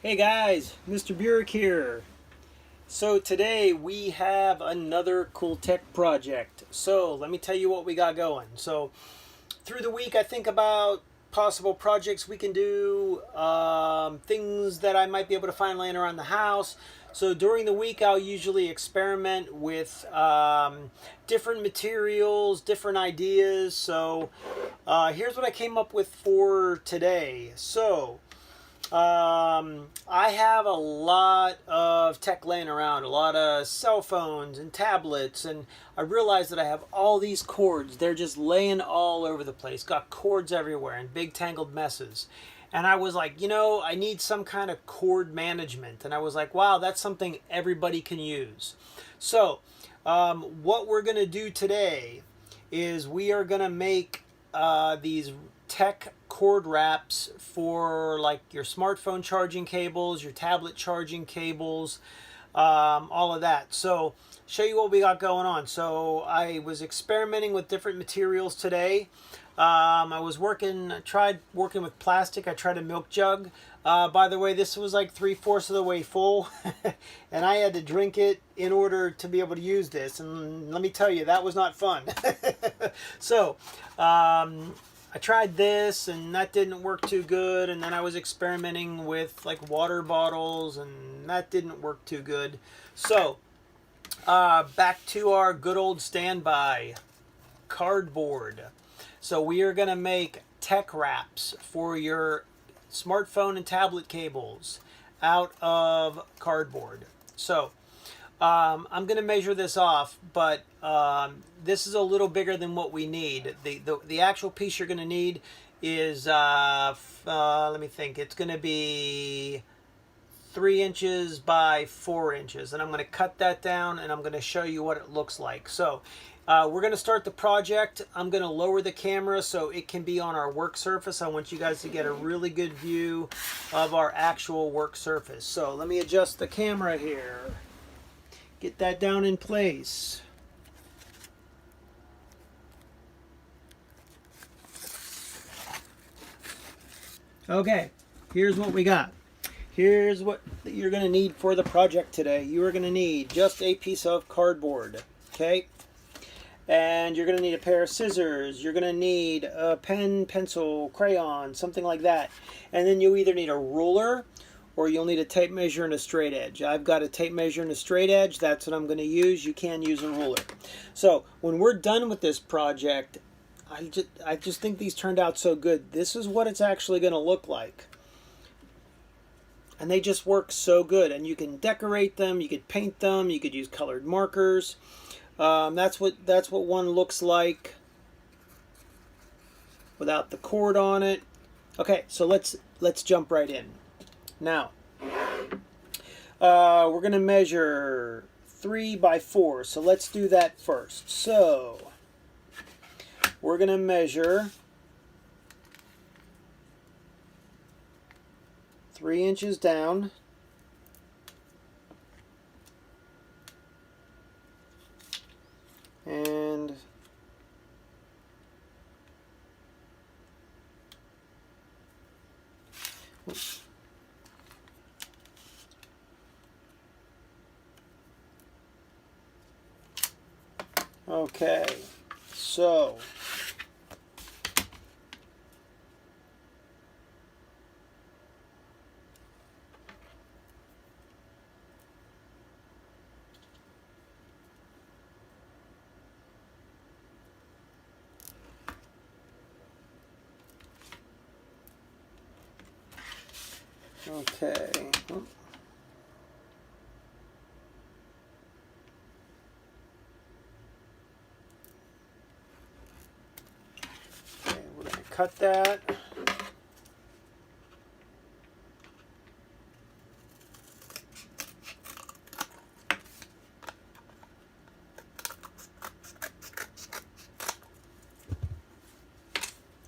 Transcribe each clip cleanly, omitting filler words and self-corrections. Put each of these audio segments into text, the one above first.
Hey guys, Mr. Burek here. So today we have another cool tech project. So let me tell you what we got going. So through the week I think about possible projects we can do, things that I might be able to find laying around the house. So during the week I'll usually experiment with different materials, different ideas. So here's what I came up with for today. I have a lot of tech laying around, a lot of cell phones and tablets, and I realized that I have all these cords. They're just laying all over the place, got cords everywhere and big tangled messes. And I was like, I need some kind of cord management. And I was like, wow, that's something everybody can use. So, what we're going to do today is we are going to make these tech cord wraps for like your smartphone charging cables, your tablet charging cables, all of that. So show you what we got going on. So I was experimenting with different materials today. Tried working with plastic. I tried a milk jug. By the way, this was like 3/4 of the way full, and I had to drink it in order to be able to use this. And let me tell you, that was not fun. So, I tried this, and that didn't work too good. And then I was experimenting with like water bottles, and that didn't work too good. So, back to our good old standby cardboard. So we are going to make tech wraps for your smartphone and tablet cables out of cardboard. So I'm going to measure this off, but this is a little bigger than what we need. The actual piece you're going to need is, let me think, it's going to be 3 inches by 4 inches, and I'm going to cut that down and I'm going to show you what it looks like. So we're going to start the project. I'm going to lower the camera so it can be on our work surface. I want you guys to get a really good view of our actual work surface. So let me adjust the camera here. Get that down in place. Okay, here's what we got. Here's what you're going to need for the project today. You are going to need just a piece of cardboard, okay? And you're going to need a pair of scissors. You're going to need a pen, pencil, crayon, something like that. And then you either need a ruler or you'll need a tape measure and a straight edge. I've got a tape measure and a straight edge. That's what I'm going to use. You can use a ruler. So when we're done with this project, I just think these turned out so good. This is what it's actually going to look like. And they just work so good. And you can decorate them. You could paint them. You could use colored markers. That's what one looks like without the cord on it. Okay, so let's jump right in. Now, we're going to measure 3 by 4. So let's do that first. So we're going to measure 3 inches down. And okay, so okay. Okay, we're going to cut that.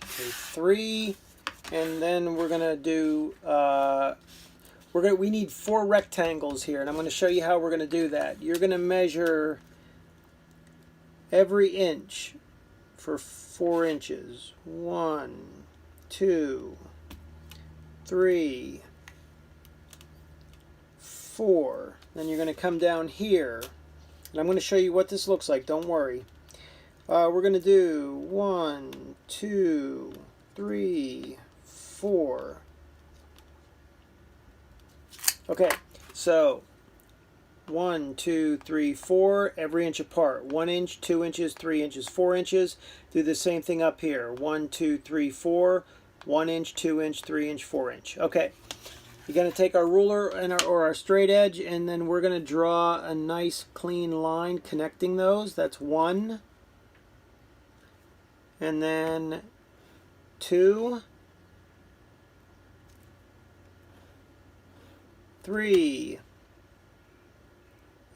Okay, 3, and then we're going to do we need 4 rectangles here, and I'm going to show you how we're going to do that. You're going to measure every inch for 4 inches. 1, 2, 3, 4. Then you're going to come down here. And I'm going to show you what this looks like. Don't worry. We're going to do 1, 2, 3, 4. Okay, so 1, 2, 3, 4, every inch apart. 1 inch, 2 inches, 3 inches, 4 inches. Do the same thing up here. 1, 2, 3, 4. 1 inch, 2 inch, 3 inch, 4 inch. Okay, you're going to take our ruler and or our straight edge, and then we're going to draw a nice clean line connecting those. That's 1. And then 2. 3.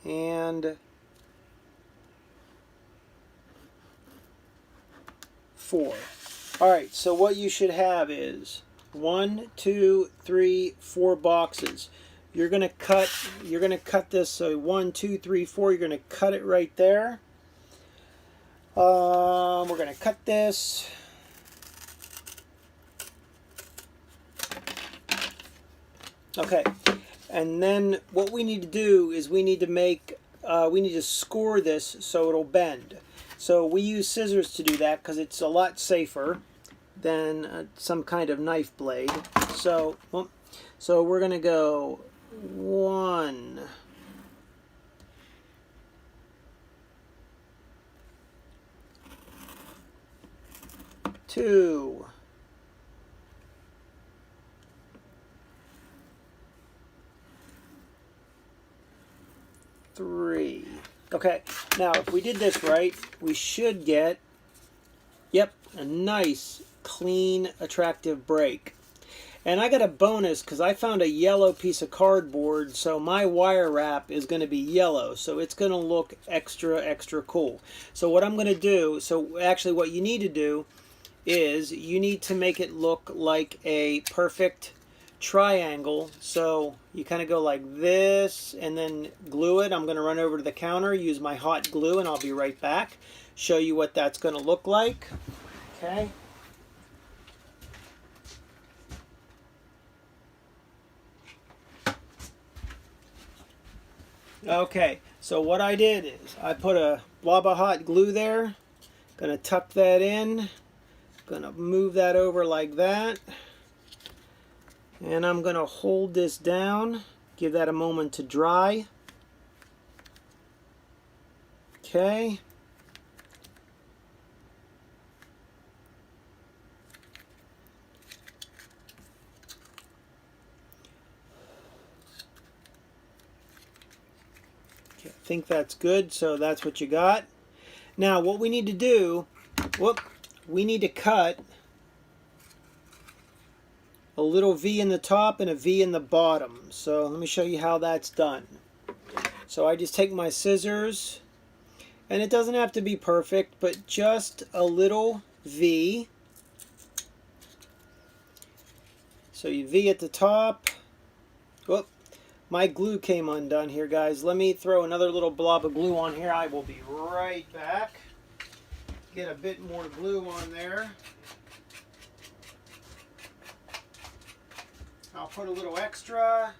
And 4. Alright, so what you should have is 1, 2, 3, 4 boxes. You're gonna cut this, so 1, 2, 3, 4, you're gonna cut it right there. We're gonna cut this. Okay, and then what we need to do is we need to score this so it'll bend. So we use scissors to do that because it's a lot safer than some kind of knife blade. So we're gonna go 1, 2, 3. Okay, now if we did this right, we should get, yep, a nice, clean, attractive break. And I got a bonus because I found a yellow piece of cardboard, so my wire wrap is going to be yellow, so it's going to look extra cool. So what I'm going to do, so actually what you need to do is you need to make it look like a perfect triangle. So you kind of go like this and then glue it. I'm going to run over to the counter, use my hot glue, and I'll be right back. Show you what that's going to look like. Okay. Okay, so what I did is I put a blob of hot glue there. Gonna tuck that in. Gonna move that over like that. And I'm gonna hold this down. Give that a moment to dry. Okay. I think that's good, so that's what you got. Now what we need to do, we need to cut a little V in the top and a V in the bottom. So let me show you how that's done. So I just take my scissors, and it doesn't have to be perfect, but just a little V. So you V at the top. Whoop. My glue came undone here, guys. Let me throw another little blob of glue on here. I will be right back. Get a bit more glue on there. I'll put a little extra.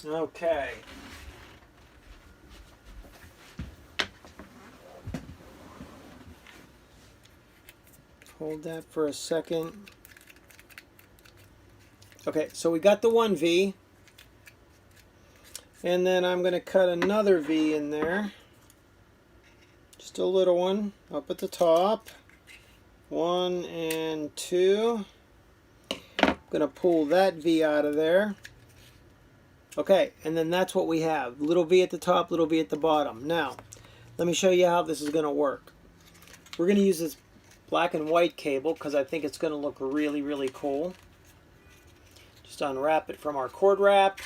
Okay. Hold that for a second. Okay, so we got the one V. And then I'm going to cut another V in there. Just a little one up at the top. 1 and 2. I'm going to pull that V out of there. Okay, and then that's what we have. Little V at the top, little V at the bottom. Now, let me show you how this is going to work. We're going to use this black and white cable because I think it's going to look really cool. Just unwrap it from our cord wrap.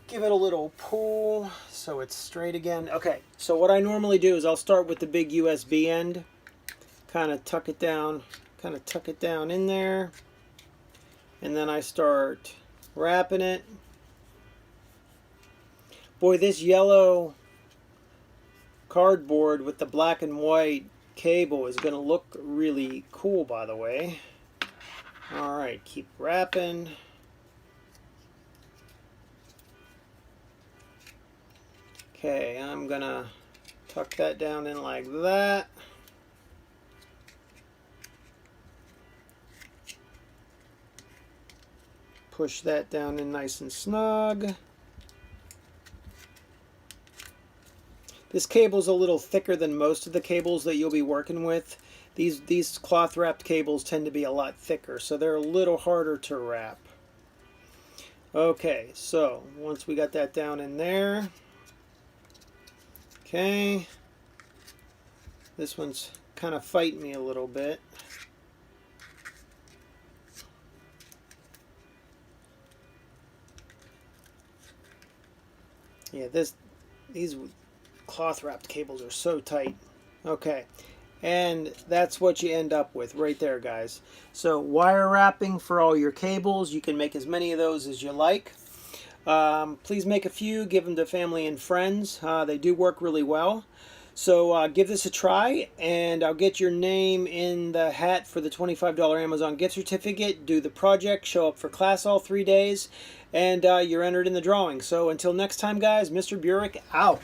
Give it a little pull so it's straight again. Okay, so what I normally do is I'll start with the big USB end. Kind of tuck it down in there. And then I start wrapping it. Boy, this yellow cardboard with the black and white cable is going to look really cool, by the way. Alright, keep wrapping. Okay, I'm going to tuck that down in like that. Push that down in nice and snug. This cable's a little thicker than most of the cables that you'll be working with. These cloth wrapped cables tend to be a lot thicker, so they're a little harder to wrap. Okay, so once we got that down in there, okay, this one's kind of fighting me a little bit. Yeah, these cloth wrapped cables are so tight. Okay, and that's what you end up with right there, guys. So wire wrapping for all your cables. You can make as many of those as you like. Please make a few, give them to family and friends. They do work really well. So give this a try, and I'll get your name in the hat for the $25 Amazon gift certificate. Do the project, show up for class all 3 days, and you're entered in the drawing. So until next time, guys, Mr. Burek out.